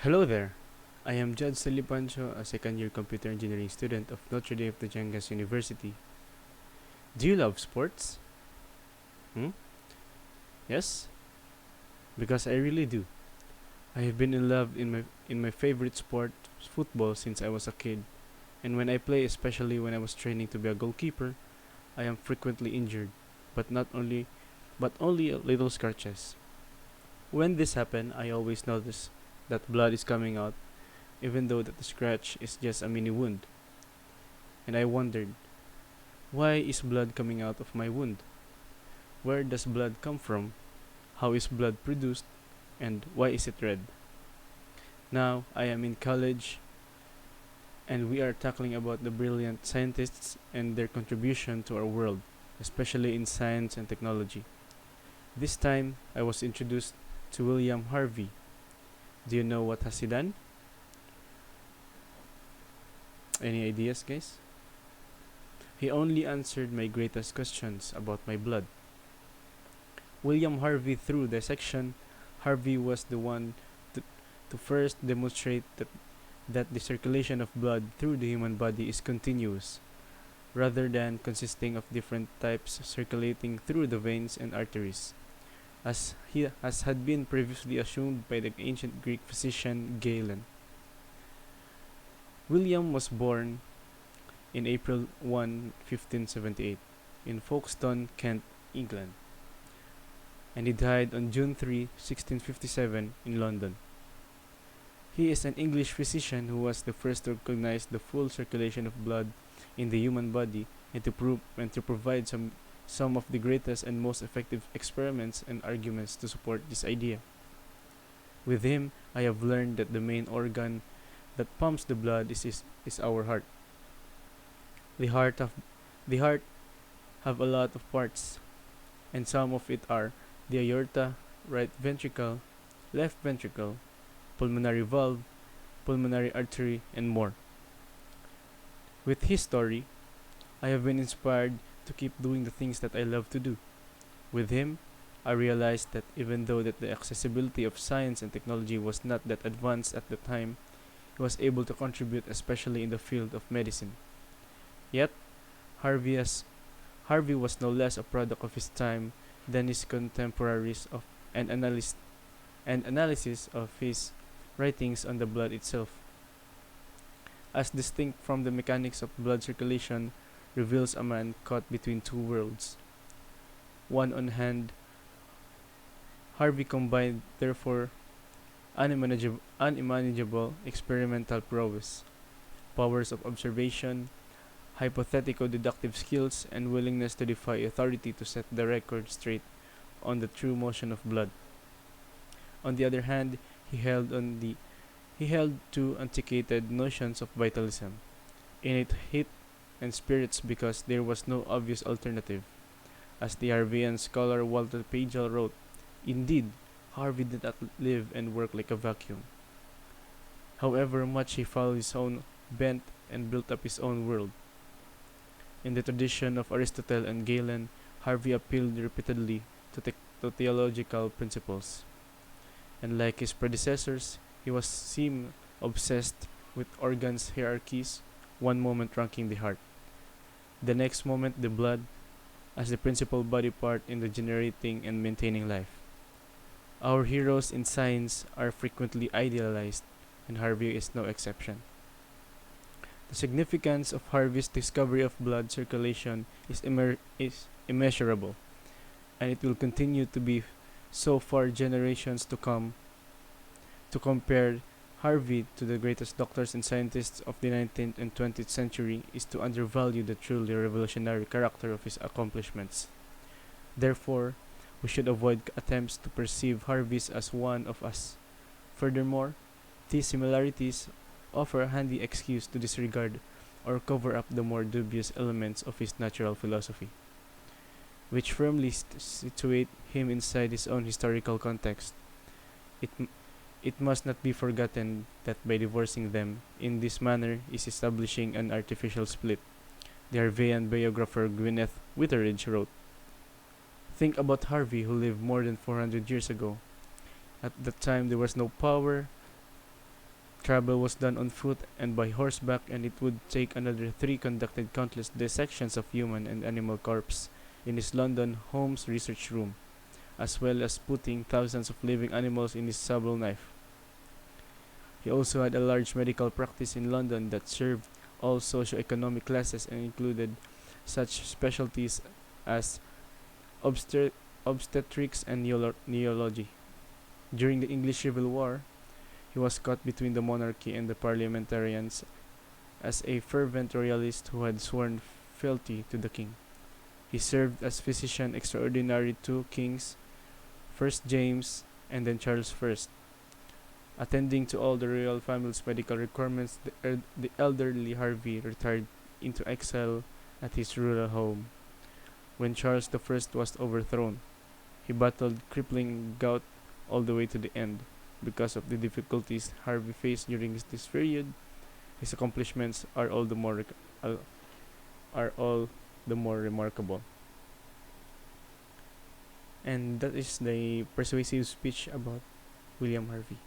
Hello there. I am Judge Pancho, a second-year computer engineering student of Notre Dame de Jangas University. Do you love sports? Hmm? Yes? Because I really do. I have been in love in my favorite sport, football, since I was a kid. And when I play, especially when I was training to be a goalkeeper, I am frequently injured, but not only but only little scratches. When this happens, I always notice that blood is coming out, even though that the scratch is just a mini wound. And I wondered, why is blood coming out of my wound? Where does blood come from? How is blood produced? And why is it red? Now I am in college and we are tackling about the brilliant scientists and their contribution to our world, especially in science and technology. This time I was introduced to William Harvey. Do you know what has he done? Any ideas, guys? He only answered my greatest questions about my blood. William Harvey through dissection, Harvey was the one to, to first demonstrate that the circulation of blood through the human body is continuous, rather than consisting of different types circulating through the veins and arteries, as had been previously assumed by the ancient Greek physician Galen. William was born in April 1, 1578, in Folkestone, Kent, England, and he died on June 3, 1657, in London. He is an English physician who was the first to recognize the full circulation of blood in the human body and to provide some of the greatest and most effective experiments and arguments to support this idea. With him, I have learned that the main organ that pumps the blood is our heart. The heart of the heart have a lot of parts, and some of it are the aorta, right ventricle, left ventricle, pulmonary valve, pulmonary artery, and more. With his story, I have been inspired to keep doing the things that I love to do. With him, I realized that even though that the accessibility of science and technology was not that advanced at the time, he was able to contribute especially in the field of medicine. Yet, Harvey, Harvey was no less a product of his time than his contemporaries and analysis of his writings on the blood itself, as distinct from the mechanics of blood circulation, reveals a man caught between two worlds. One on hand, Harvey combined, therefore, unmanageable experimental prowess, powers of observation, hypothetical deductive skills, and willingness to defy authority to set the record straight on the true motion of blood. On the other hand, he held to antiquated notions of vitalism, innate heat and spirits because there was no obvious alternative. As the Harveyan scholar Walter Pagel wrote, indeed, Harvey did not live and work like a vacuum. However much he followed his own bent and built up his own world. In the tradition of Aristotle and Galen, Harvey appealed repeatedly to theological principles, and like his predecessors, he was seemed obsessed with organs hierarchies, one moment ranking the heart, the next moment the blood, as the principal body part in the generating and maintaining life. Our heroes in science are frequently idealized, and Harvey is no exception. The significance of Harvey's discovery of blood circulation is immeasurable, and it will continue to be so for generations to come. To compare Harvey to the greatest doctors and scientists of the 19th and 20th century is to undervalue the truly revolutionary character of his accomplishments. Therefore, we should avoid attempts to perceive Harvey as one of us. Furthermore, these similarities offer a handy excuse to disregard or cover up the more dubious elements of his natural philosophy, which firmly situate him inside his own historical context. It, it must not be forgotten that by divorcing them in this manner is establishing an artificial split. The Harveyan biographer Gwyneth Witteridge wrote, think about Harvey who lived more than 400 years ago. At that time there was no power, Travel was done on foot and by horseback, and it would take another 3 conducted countless dissections of human and animal corpses in his London Holmes research room, as well as putting thousands of living animals in his sabble knife. He also had a large medical practice in London that served all socio-economic classes and included such specialties as obstetrics and neurology. During the English Civil War, he was caught between the monarchy and the parliamentarians as a fervent royalist who had sworn fealty to the king. He served as physician extraordinary to kings, first James and then Charles I. Attending to all the royal family's medical requirements, the elderly Harvey retired into exile at his rural home. When Charles I was overthrown, he battled crippling gout all the way to the end. Because of the difficulties Harvey faced during this period, his accomplishments are all the more remarkable. And that is the persuasive speech about William Harvey.